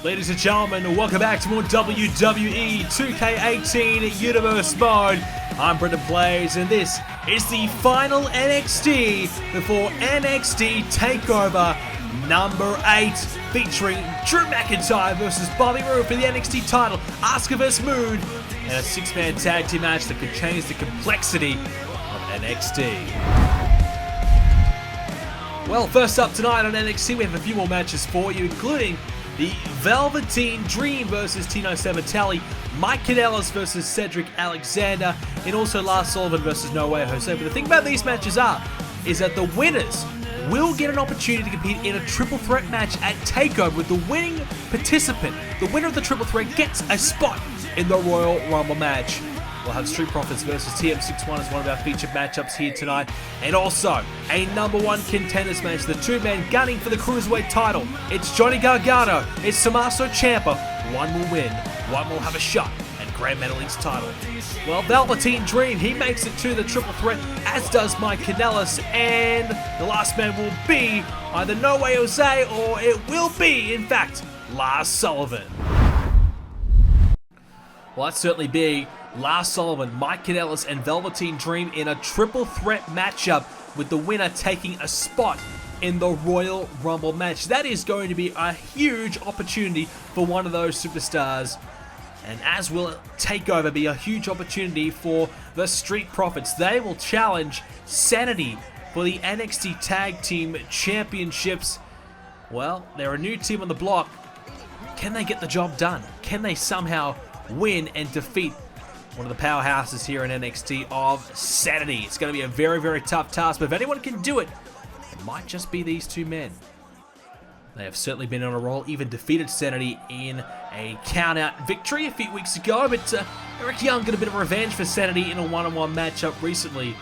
Ladies and gentlemen, welcome back to more WWE 2k18 Universe Mode. I'm BrendenPlayz, and this is the final NXT before NXT Takeover number 8, featuring Drew McIntyre versus Bobby Roode for the NXT title, Asuka vs Moon, and a 6-man tag team match that could change the complexity of NXT. Well, first up tonight on NXT, we have a few more matches for you, including the Velveteen Dream versus Tino Sabatali, Mike Kanellis versus Cedric Alexander, and also Lars Sullivan versus No Way Jose. But the thing about these matches is that the winners will get an opportunity to compete in a triple threat match at TakeOver, with the winning participant, the winner of the triple threat, gets a spot in the Royal Rumble match. We'll have Street Profits versus TM61 as one of our featured matchups here tonight. And also, a #1 contenders match, the two men gunning for the Cruiserweight title. It's Johnny Gargano, it's Tommaso Ciampa. One will win, one will have a shot at Gran Metalik's title. Well, Velveteen Dream, he makes it to the triple threat, as does Mike Kanellis. And the last man will be either No Way Jose, or it will be, in fact, Lars Sullivan. Well, that'd certainly be Lars Sullivan, Mike Kanellis, and Velveteen Dream in a triple threat matchup, with the winner taking a spot in the Royal Rumble match. That is going to be a huge opportunity for one of those superstars. And as will TakeOver be a huge opportunity for the Street Profits. They will challenge Sanity for the NXT Tag Team Championships. Well, they're a new team on the block. Can they get the job done? Can they somehow win and defeat one of the powerhouses here in NXT of Sanity? It's going to be a very, very tough task, but if anyone can do it, it might just be these two men. They have certainly been on a roll, even defeated Sanity in a count-out victory a few weeks ago, but Eric Young got a bit of revenge for Sanity in a one-on-one matchup recently.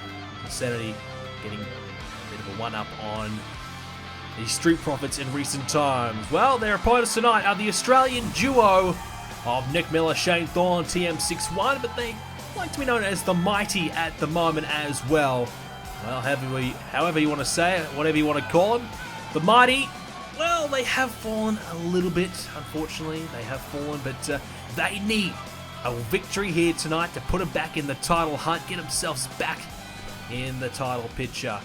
Sanity getting a bit of a one-up on the Street Profits in recent times. Well, their opponents tonight are the Australian duo of Nick Miller, Shane Thorne, TM61, but they like to be known as the Mighty at the moment as well. Well, however you want to say it, whatever you want to call them, the Mighty, well, they have fallen a little bit, unfortunately. They have fallen, but they need a victory here tonight to put them back in the title hunt, get themselves back in the title picture.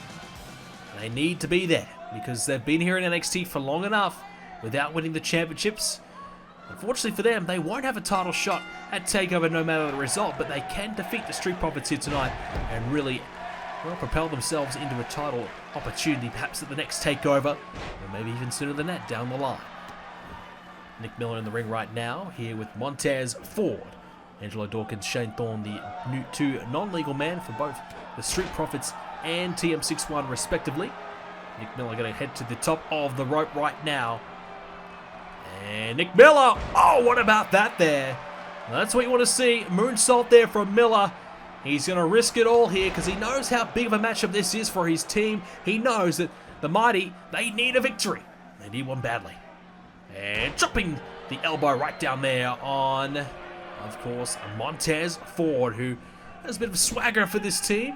They need to be there, because they've been here in NXT for long enough without winning the championships. Unfortunately for them, they won't have a title shot at TakeOver no matter the result, but they can defeat the Street Profits here tonight and really, well, propel themselves into a title opportunity, perhaps at the next TakeOver, or maybe even sooner than that down the line. Nick Miller in the ring right now, here with Montez Ford. Angelo Dawkins, Shane Thorne, the new two non-legal men for both the Street Profits and TM61 respectively. Nick Miller going to head to the top of the rope right now. And Nick Miller, oh, what about that there? Well, that's what you want to see. Moonsault there from Miller. He's going to risk it all here because he knows how big of a matchup this is for his team. He knows that the Mighty, they need a victory. They need one badly. And dropping the elbow right down there on, of course, Montez Ford, who has a bit of a swagger for this team.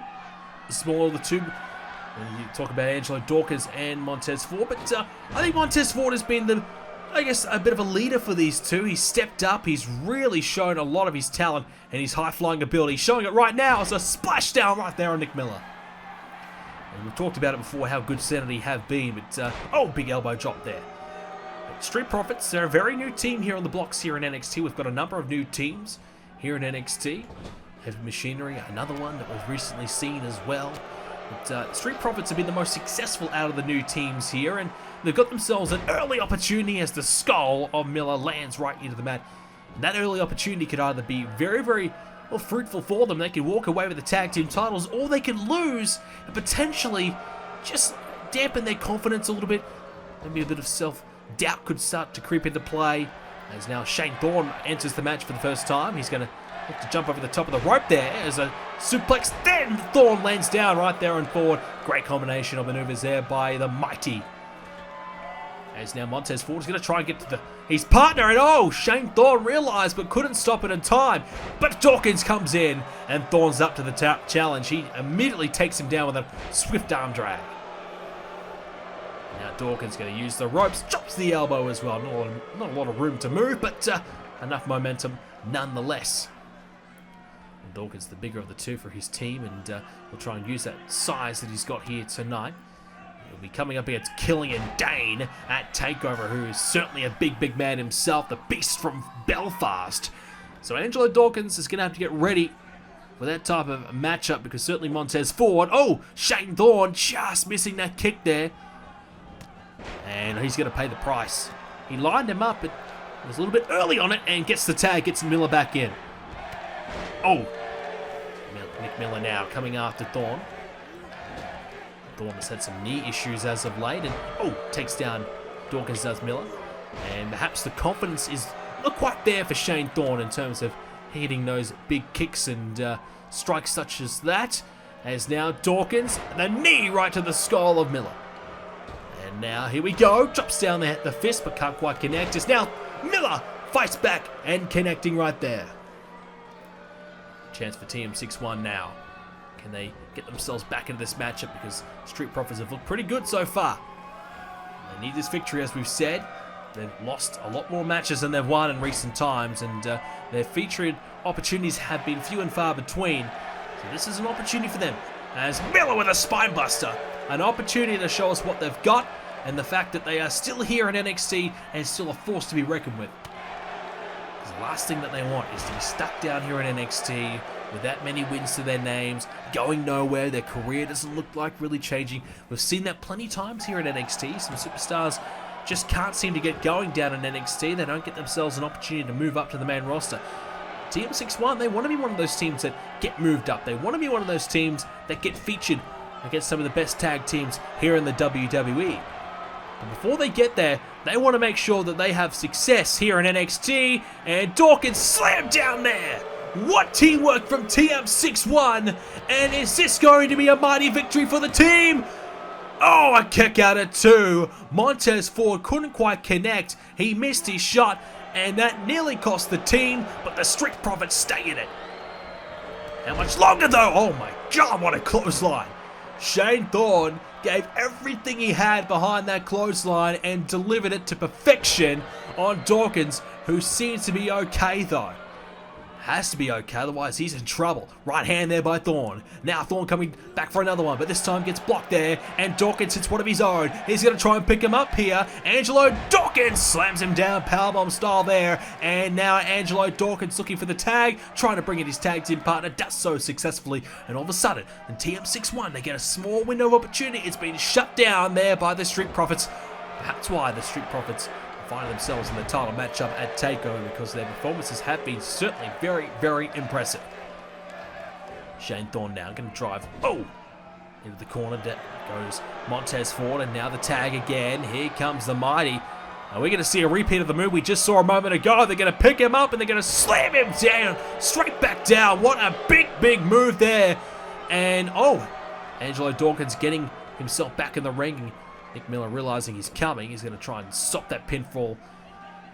The smaller of the two, when you talk about Angelo Dawkins and Montez Ford. But I think Montez Ford has been a bit of a leader for these two. He's stepped up. He's really shown a lot of his talent and his high-flying ability. Showing it right now as a splashdown right there on Nick Miller. And we've talked about it before, how good Sanity have been, but oh, big elbow drop there. But Street Profits, they're a very new team here on the blocks here in NXT. We've got a number of new teams here in NXT. Heavy Machinery, another one that we've recently seen as well. But Street Profits have been the most successful out of the new teams here, and they've got themselves an early opportunity as the skull of Miller lands right into the mat. And that early opportunity could either be very, very fruitful for them. They could walk away with the tag team titles, or they could lose and potentially just dampen their confidence a little bit. Maybe a bit of self-doubt could start to creep into play. As now Shane Thorne enters the match for the first time. He's going to have to jump over the top of the rope there as a suplex. Then Thorne lands down right there and forward. Great combination of maneuvers there by the Mighty. As now Montez Ford is going to try and get to his partner, and oh, Shane Thorne realised but couldn't stop it in time. But Dawkins comes in and Thorne's up to the challenge. He immediately takes him down with a swift arm drag. Now Dawkins going to use the ropes, drops the elbow as well. Not a lot of room to move, but enough momentum nonetheless. And Dawkins the bigger of the two for his team, and will try and use that size that he's got here tonight. He'll be coming up against Killian Dane at TakeOver, who is certainly a big man himself, the beast from Belfast. So Angelo Dawkins is going to have to get ready for that type of matchup, because certainly Montez Ford, oh, Shane Thorne just missing that kick there. And he's going to pay the price. He lined him up, but was a little bit early on it, and gets the tag, gets Miller back in. Oh, Nick Miller now coming after Thorne. Thorne has had some knee issues as of late, and oh, takes down Dawkins, does Miller. And perhaps the confidence is not quite there for Shane Thorne in terms of hitting those big kicks and strikes such as that. As now Dawkins, the knee right to the skull of Miller. And now here we go, drops down the fist but can't quite connect. As now Miller fights back and connecting right there. Chance for TM61 now. Can they get themselves back into this matchup, because Street Profits have looked pretty good so far. They need this victory, as we've said. They've lost a lot more matches than they've won in recent times, and their featured opportunities have been few and far between. So this is an opportunity for them. As Miller with a spine buster. An opportunity to show us what they've got, and the fact that they are still here in NXT and still a force to be reckoned with. Because the last thing that they want is to be stuck down here in NXT with that many wins to their names, going nowhere. Their career doesn't look like really changing. We've seen that plenty of times here in NXT. Some superstars just can't seem to get going down in NXT. They don't get themselves an opportunity to move up to the main roster. TM61, they want to be one of those teams that get moved up. They want to be one of those teams that get featured against some of the best tag teams here in the WWE. But before they get there, they want to make sure that they have success here in NXT, and Dawkins slammed down there. What teamwork from TM61, and is this going to be a mighty victory for the team? Oh, a kick out at two. Montez Ford couldn't quite connect. He missed his shot, and that nearly cost the team, but the Street Profits stay in it. How much longer though? Oh my God, what a clothesline. Shane Thorne gave everything he had behind that clothesline and delivered it to perfection on Dawkins, who seems to be okay though. Has to be okay, otherwise he's in trouble. Right hand there by Thorne. Now Thorne coming back for another one, but this time gets blocked there, and Dawkins hits one of his own. He's going to try and pick him up here. Angelo Dawkins slams him down, powerbomb style there, and now Angelo Dawkins looking for the tag, trying to bring in his tag team partner, does so successfully, and all of a sudden, in TM61, they get a small window of opportunity. It's been shut down there by the Street Profits. That's why the Street Profits find themselves in the title matchup at TakeOver, because their performances have been certainly very impressive. Shane Thorne now going to drive, into the corner. Goes Montez Ford, and now the tag again. Here comes the Mighty. We're going to see a repeat of the move we just saw a moment ago. They're going to pick him up and they're going to slam him down, straight back down. What a big move there. And Angelo Dawkins getting himself back in the ring. Nick Miller realizing he's coming. He's going to try and stop that pinfall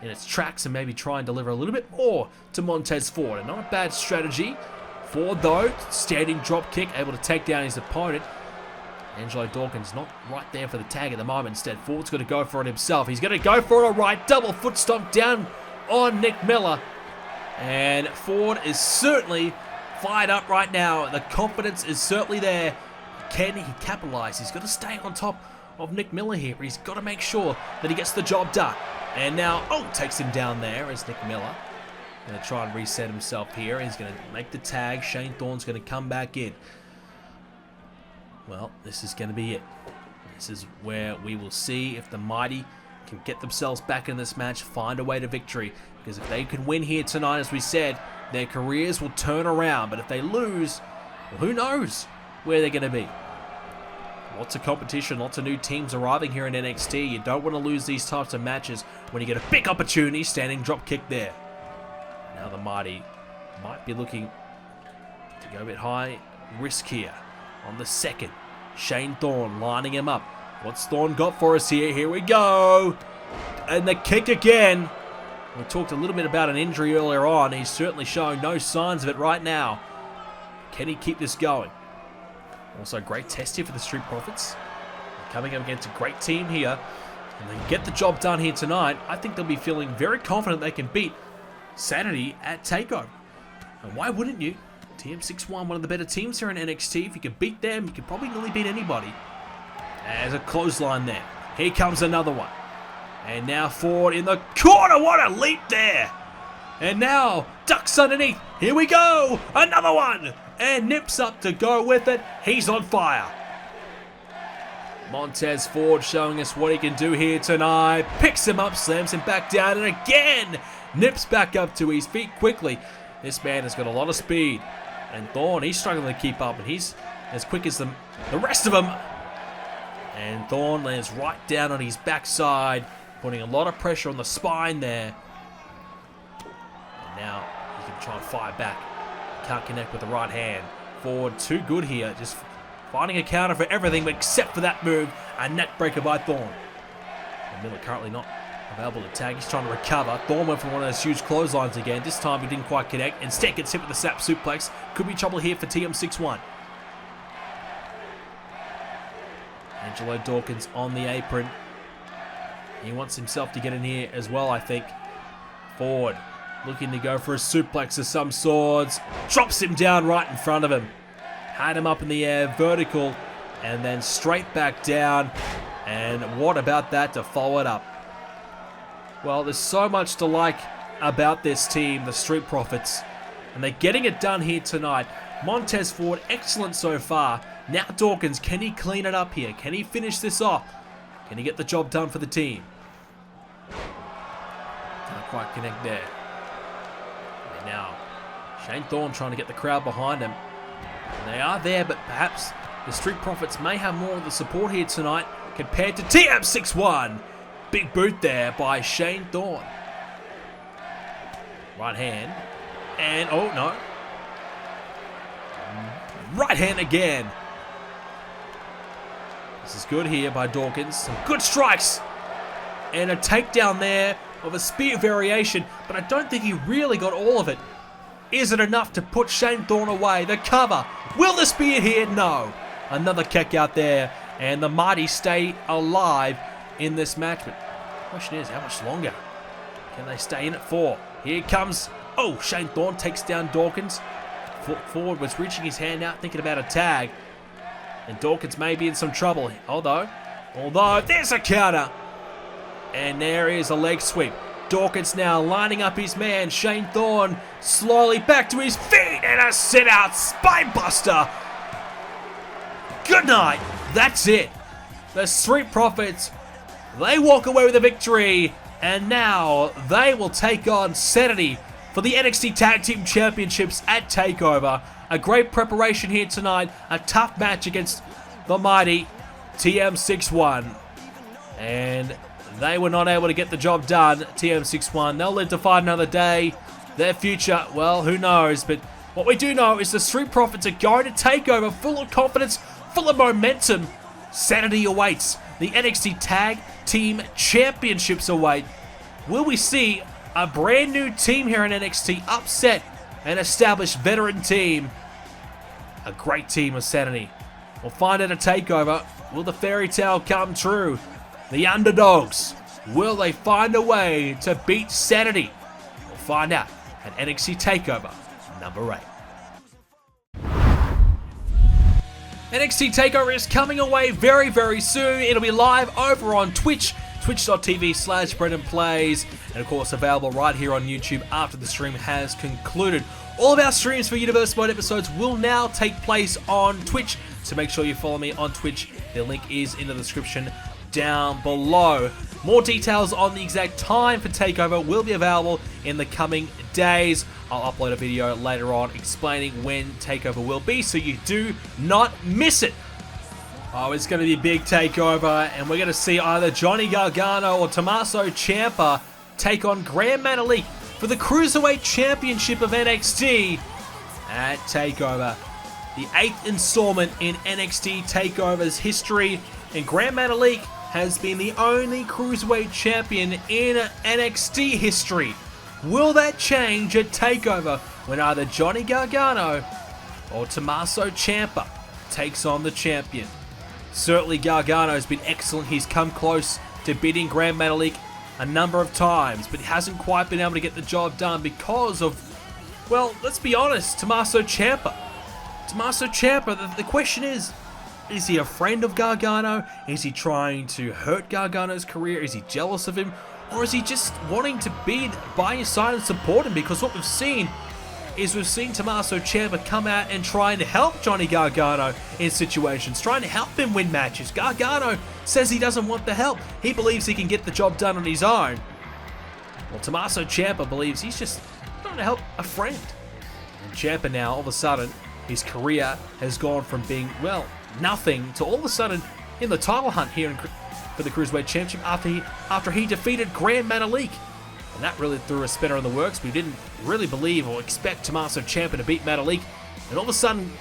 in its tracks and maybe try and deliver a little bit more to Montez Ford. And not a bad strategy. Ford, though, standing drop kick, able to take down his opponent. Angelo Dawkins not right there for the tag at the moment. Instead, Ford's going to go for it himself. He's going to go for it, all right. Double foot stomp down on Nick Miller. And Ford is certainly fired up right now. The confidence is certainly there. Can he capitalize? He's got to stay on top of Nick Miller here, but he's got to make sure that he gets the job done. And now, takes him down there as Nick Miller. Going to try and reset himself here. He's going to make the tag. Shane Thorne's going to come back in. Well, this is going to be it. This is where we will see if the Mighty can get themselves back in this match, find a way to victory. Because if they can win here tonight, as we said, their careers will turn around. But if they lose, well, who knows where they're going to be. Lots of competition, lots of new teams arriving here in NXT. You don't want to lose these types of matches when you get a big opportunity. Standing drop kick there. Now the Mighty might be looking to go a bit high risk here on the second. Shane Thorne lining him up. What's Thorne got for us here? Here we go. And the kick again. We talked a little bit about an injury earlier on. He's certainly showing no signs of it right now. Can he keep this going? Also, great test here for the Street Profits. coming up against a great team here, and they get the job done here tonight, I think they'll be feeling very confident they can beat Sanity at TakeOver. And why wouldn't you? TM61, one of the better teams here in NXT. If you could beat them, you could probably nearly beat anybody. There's a clothesline there. Here comes another one. And now forward in the corner. What a leap there. And now ducks underneath. Here we go. Another one. And nips up to go with it. He's on fire. Montez Ford showing us what he can do here tonight. Picks him up, slams him back down, and again nips back up to his feet quickly. This man has got a lot of speed. And Thorn, he's struggling to keep up, and he's as quick as the rest of them. And Thorn lands right down on his backside, putting a lot of pressure on the spine there. And now he can try and fire back. Can't connect with the right hand. Ford too good here, just finding a counter for everything except for that move. A neck breaker by Thorn. And Miller currently not available to tag. He's trying to recover. Thorn went for one of those huge clotheslines again. This time he didn't quite connect. Instead gets hit with the snap suplex. Could be trouble here for TM61. Angelo Dawkins on the apron. He wants himself to get in here as well, I think. Forward, looking to go for a suplex of some sorts. Drops him down right in front of him. Had him up in the air, vertical, and then straight back down. And what about that to follow it up? Well, there's so much to like about this team, the Street Profits. And they're getting it done here tonight. Montez Ford, excellent so far. Now Dawkins, can he clean it up here? Can he finish this off? Can he get the job done for the team? Can't quite connect there. And now, Shane Thorne trying to get the crowd behind him. And they are there, but perhaps the Street Profits may have more of the support here tonight compared to TM61. Big boot there by Shane Thorne. Right hand. And, oh no. Right hand again. This is good here by Dawkins. Some good strikes. And a takedown there of a spear variation, but I don't think he really got all of it. Is it enough to put Shane Thorne away? The cover. Will the spear here? No. Another kick out there. And the Mighty stay alive in this match. But the question is, how much longer can they stay in it for? Here comes... Oh, Shane Thorne takes down Dawkins. Ford was reaching his hand out, thinking about a tag. And Dawkins may be in some trouble. Although, there's a counter. And there is a leg sweep. Dawkins now lining up his man, Shane Thorne, slowly back to his feet, and a sit-out spine buster. Good night. That's it. The Street Profits, they walk away with a victory, and now they will take on Sanity for the NXT Tag Team Championships at TakeOver. A great preparation here tonight. A tough match against the mighty TM61. And they were not able to get the job done, TM61. They'll live to fight another day. Their future, well, who knows? But what we do know is the Street Profits are going to TakeOver full of confidence, full of momentum. Sanity awaits. The NXT Tag Team Championships await. Will we see a brand new team here in NXT upset an established veteran team? A great team of Sanity. We'll find out a TakeOver. Will the fairy tale come true? The underdogs, will they find a way to beat Sanity? We'll find out at NXT TakeOver number 8. NXT TakeOver is coming away very, very soon. It'll be live over on Twitch, twitch.tv/BrendenPlayz, and of course available right here on YouTube after the stream has concluded. All of our streams for Universe Mode episodes will now take place on Twitch, so make sure you follow me on Twitch. The link is in the description down below. More details on the exact time for TakeOver will be available in the coming days. I'll upload a video later on explaining when TakeOver will be, so you do not miss it. Oh, it's going to be a big TakeOver, and we're going to see either Johnny Gargano or Tommaso Ciampa take on Gran Metalik for the Cruiserweight Championship of NXT at TakeOver. The 8th installment in NXT TakeOver's history, and Gran Metalik has been the only Cruiserweight champion in NXT history. Will that change at TakeOver when either Johnny Gargano or Tommaso Ciampa takes on the champion? Certainly Gargano has been excellent. He's come close to beating Gran Metalik a number of times, but he hasn't quite been able to get the job done because of, well, let's be honest, Tommaso Ciampa. Tommaso Ciampa, the question is he a friend of Gargano? Is he trying to hurt Gargano's career? Is he jealous of him? Or is he just wanting to be by his side and support him? Because what we've seen Tommaso Ciampa come out and trying to help Johnny Gargano in situations, trying to help him win matches. Gargano says he doesn't want the help. He believes he can get the job done on his own. Well, Tommaso Ciampa believes he's just trying to help a friend. And Ciampa now, all of a sudden, his career has gone from being, well, nothing to all of a sudden in the title hunt here for the Cruiserweight Championship after he defeated Gran Metalik. And that really threw a spinner in the works. We didn't really believe or expect Tommaso Ciampa to beat Metalik. And all of a sudden,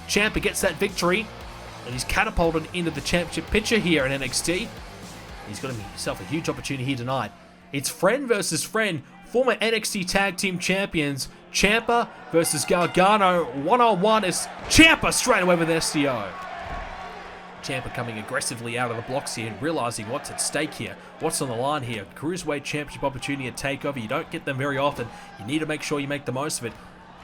Ciampa gets that victory. And he's catapulted into the championship picture here in NXT. He's got himself a huge opportunity here tonight. It's friend versus friend. Former NXT Tag Team Champions. Ciampa versus Gargano. One-on-one is Ciampa straight away with an STO. Ciampa coming aggressively out of the blocks here and realizing what's at stake here, what's on the line here. Cruiserweight Championship opportunity at TakeOver. You don't get them very often. You need to make sure you make the most of it.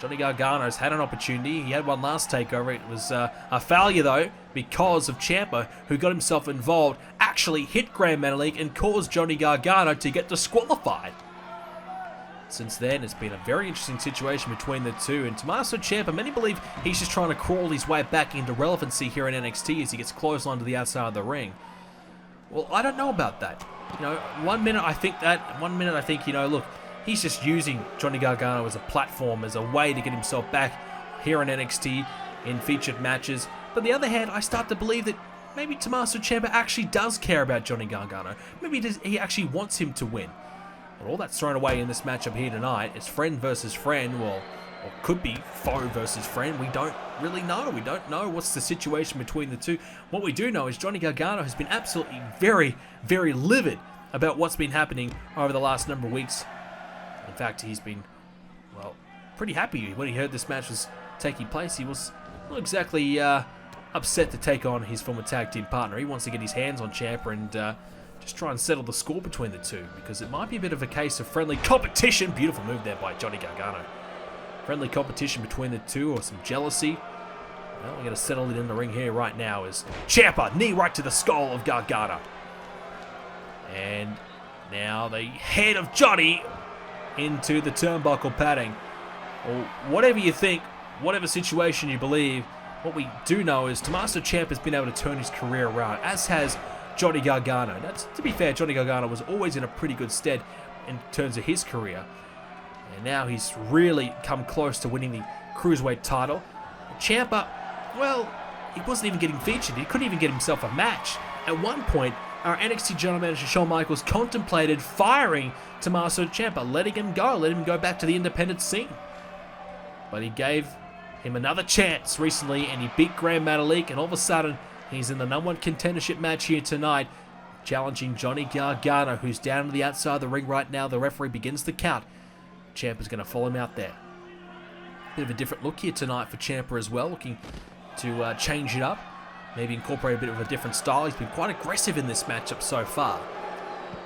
Johnny Gargano's had an opportunity. He had one last TakeOver. It was a failure though because of Ciampa, who got himself involved, actually hit Gran Metalik and caused Johnny Gargano to get disqualified. Since then, it's been a very interesting situation between the two, and Tommaso Ciampa, many believe he's just trying to crawl his way back into relevancy here in NXT as he gets close onto the outside of the ring. Well, I don't know about that. You know, one minute I think that, one minute I think, you know, look, he's just using Johnny Gargano as a platform, as a way to get himself back here in NXT in featured matches. But on the other hand, I start to believe that maybe Tommaso Ciampa actually does care about Johnny Gargano. Maybe he actually wants him to win. But all that's thrown away in this matchup here tonight is friend versus friend, well, or could be foe versus friend. We don't really know. We don't know what's the situation between the two. What we do know is Johnny Gargano has been absolutely very, very livid about what's been happening over the last number of weeks. In fact, he's been, well, pretty happy when he heard this match was taking place. He was not exactly upset to take on his former tag team partner. He wants to get his hands on Ciampa and just try and settle the score between the two, because it might be a bit of a case of friendly competition. Beautiful move there by Johnny Gargano. Friendly competition between the two, or some jealousy. Well, we're going to settle it in the ring here right now as Ciampa, knee right to the skull of Gargano. And now the head of Johnny into the turnbuckle padding. Well, whatever you think, whatever situation you believe, what we do know is Tommaso Ciampa has been able to turn his career around, as has Johnny Gargano. Now, to be fair, Johnny Gargano was always in a pretty good stead in terms of his career. And now he's really come close to winning the Cruiserweight title. Ciampa, well, he wasn't even getting featured. He couldn't even get himself a match. At one point, our NXT General Manager Shawn Michaels contemplated firing Tommaso Ciampa, letting him go back to the independent scene. But he gave him another chance recently, and he beat Gran Metalik, and all of a sudden, he's in the #1 contendership match here tonight, challenging Johnny Gargano, who's down to the outside of the ring right now. The referee begins the count. Ciampa's going to follow him out there. Bit of a different look here tonight for Ciampa as well, looking to change it up, maybe incorporate a bit of a different style. He's been quite aggressive in this matchup so far.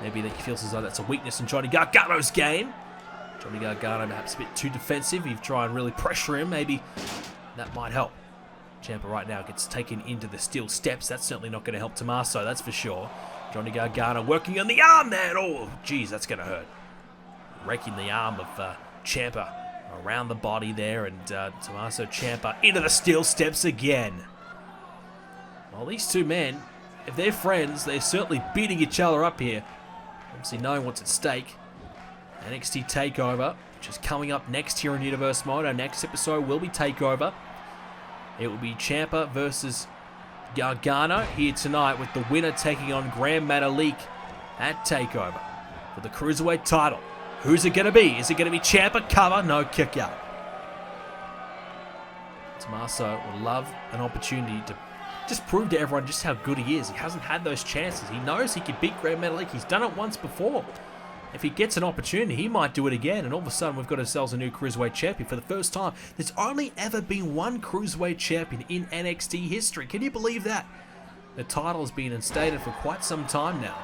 Maybe that he feels as though that's a weakness in Johnny Gargano's game. Johnny Gargano perhaps a bit too defensive. If you try and really pressure him, maybe that might help. Ciampa right now gets taken into the steel steps. That's certainly not going to help Tommaso, that's for sure. Johnny Gargano working on the arm there. Oh, geez, that's going to hurt. Raking the arm of Ciampa around the body there, and Tommaso Ciampa into the steel steps again. Well, these two men, if they're friends, they're certainly beating each other up here. Obviously knowing what's at stake. NXT Takeover, which is coming up next here in Universe Mode. Our next episode will be Takeover. It will be Ciampa versus Gargano here tonight, with the winner taking on Gran Metalik at TakeOver for the Cruiserweight title. Who's it going to be? Is it going to be Ciampa? Cover? No, kick out. Tommaso would love an opportunity to just prove to everyone just how good he is. He hasn't had those chances. He knows he can beat Gran Metalik. He's done it once before. If he gets an opportunity, he might do it again, and all of a sudden we've got ourselves a new Cruiserweight champion for the first time. There's only ever been one Cruiserweight champion in NXT history. Can you believe that? the title has been instated for quite some time now.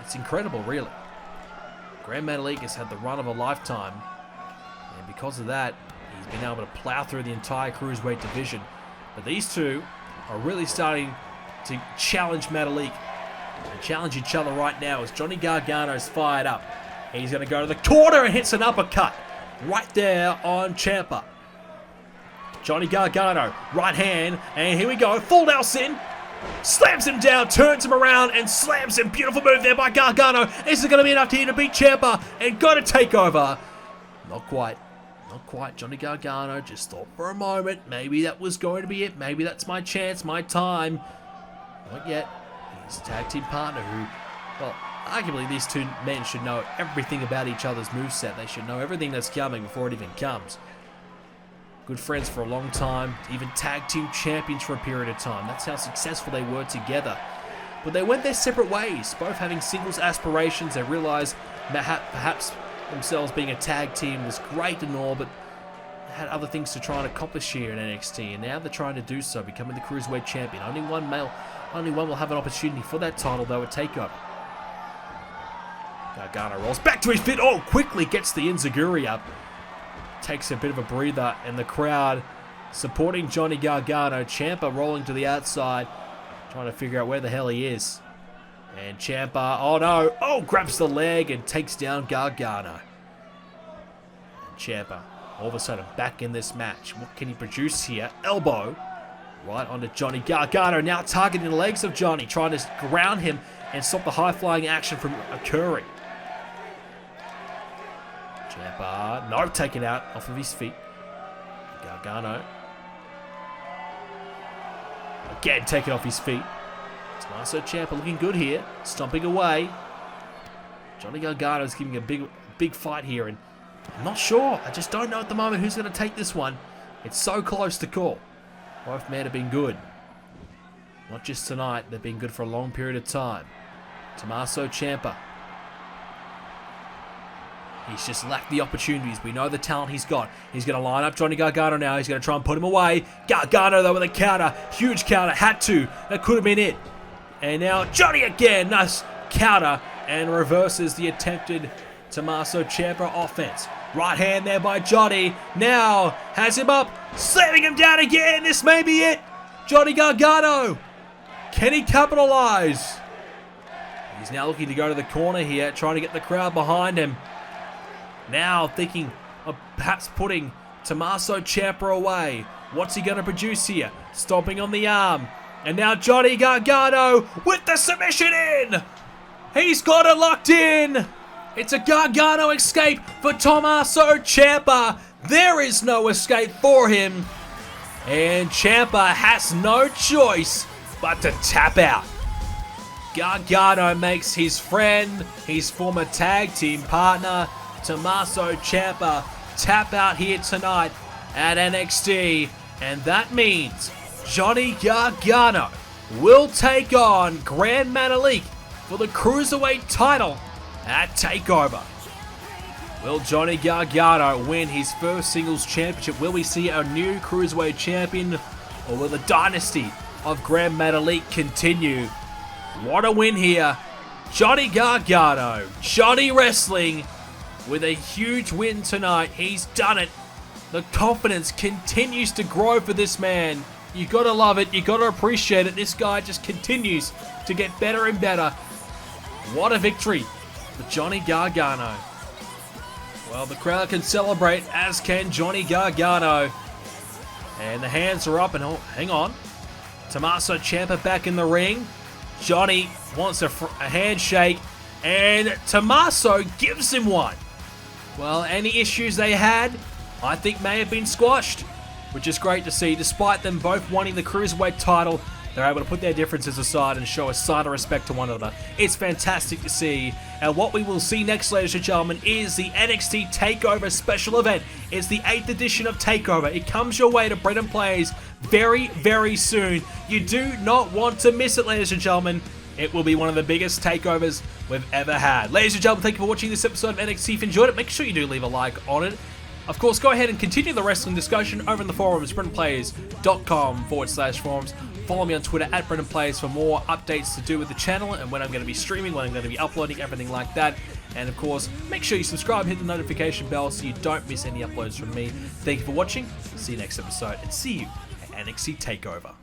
It's incredible, really. Gran Metalik has had the run of a lifetime, and because of that, he's been able to plow through the entire Cruiserweight division. But these two are really starting to challenge Metalik. They challenge each other right now as Johnny Gargano is fired up. He's going to go to the corner and hits an uppercut right there on Ciampa. Johnny Gargano, right hand, and here we go, full Nelson. Slams him down, turns him around, and slams him. Beautiful move there by Gargano. Is it going to be enough here to beat Ciampa and go to Takeover? Not quite. Not quite. Johnny Gargano just thought for a moment, maybe that was going to be it. Maybe that's my chance, my time. Not yet. His tag team partner who, well, arguably these two men should know everything about each other's moveset. They should know everything that's coming before it even comes. Good friends for a long time, even tag team champions for a period of time. That's how successful they were together. But they went their separate ways, both having singles aspirations. They realized perhaps themselves being a tag team was great and all, but had other things to try and accomplish here in NXT, and now they're trying to do so, becoming the Cruiserweight Champion. Only one will have an opportunity for that title, though, at Takeover. Gargano rolls back to his feet. Oh, quickly gets the Enziguri up. Takes a bit of a breather, and the crowd supporting Johnny Gargano. Ciampa rolling to the outside, trying to figure out where the hell he is. And Ciampa, oh no, oh, grabs the leg and takes down Gargano. And Ciampa, all of a sudden, back in this match. What can he produce here? Elbow right onto Johnny Gargano, now targeting the legs of Johnny, trying to ground him and stop the high-flying action from occurring. Ciampa, no, taken out off of his feet. Gargano. Again, taken off his feet. Tommaso Ciampa looking good here, stomping away. Johnny Gargano is giving a big fight here, and I'm not sure. I just don't know at the moment who's going to take this one. It's so close to call. Both men have been good. Not just tonight, they've been good for a long period of time. Tommaso Ciampa. He's just lacked the opportunities. We know the talent he's got. He's going to line up Johnny Gargano now. He's going to try and put him away. Gargano, though, with a counter. Huge counter. Had to. That could have been it. And now Johnny again. Nice counter. And reverses the attempted Tommaso Ciampa offense. Right hand there by Johnny. Now has him up. Slamming him down again. This may be it. Johnny Gargano. Can he capitalize? He's now looking to go to the corner here. Trying to get the crowd behind him. Now thinking of perhaps putting Tommaso Ciampa away. What's he going to produce here? Stomping on the arm. And now Johnny Gargano with the submission in. He's got it locked in. It's a Gargano escape for Tommaso Ciampa. There is no escape for him. And Ciampa has no choice but to tap out. Gargano makes his friend, his former tag team partner, Tommaso Ciampa, tap out here tonight at NXT. And that means Johnny Gargano will take on Gran Metalik for the Cruiserweight title at Takeover. Will Johnny Gargano win his first singles championship? Will we see a new Cruiserweight champion? Or will the dynasty of Gran Metalik continue? What a win here. Johnny Gargano, Johnny Wrestling, with a huge win tonight. He's done it. The confidence continues to grow for this man. You gotta love it. You gotta appreciate it. This guy just continues to get better and better. What a victory for Johnny Gargano. Well, the crowd can celebrate, as can Johnny Gargano. And the hands are up, and oh, hang on. Tommaso Ciampa back in the ring. Johnny wants a handshake, and Tommaso gives him one. Well, any issues they had, I think may have been squashed, which is great to see. Despite them both wanting the Cruiserweight title, they're able to put their differences aside and show a sign of respect to one another. It's fantastic to see. And what we will see next, ladies and gentlemen, is the NXT Takeover special event. It's the 8th edition of Takeover. It comes your way to BrendenPlayz very, very soon. You do not want to miss it, ladies and gentlemen. It will be one of the biggest takeovers we've ever had. Ladies and gentlemen, thank you for watching this episode of NXT. If you enjoyed it, make sure you do leave a like on it. Of course, go ahead and continue the wrestling discussion over in the forums, BrendenPlayz.com/forums. follow me on Twitter at BrendenPlayz for more updates to do with the channel and when I'm going to be streaming, when I'm going to be uploading, everything like that. And of course, make sure you subscribe, hit the notification bell so you don't miss any uploads from me. Thank you for watching, see you next episode, and see you at NXT Takeover.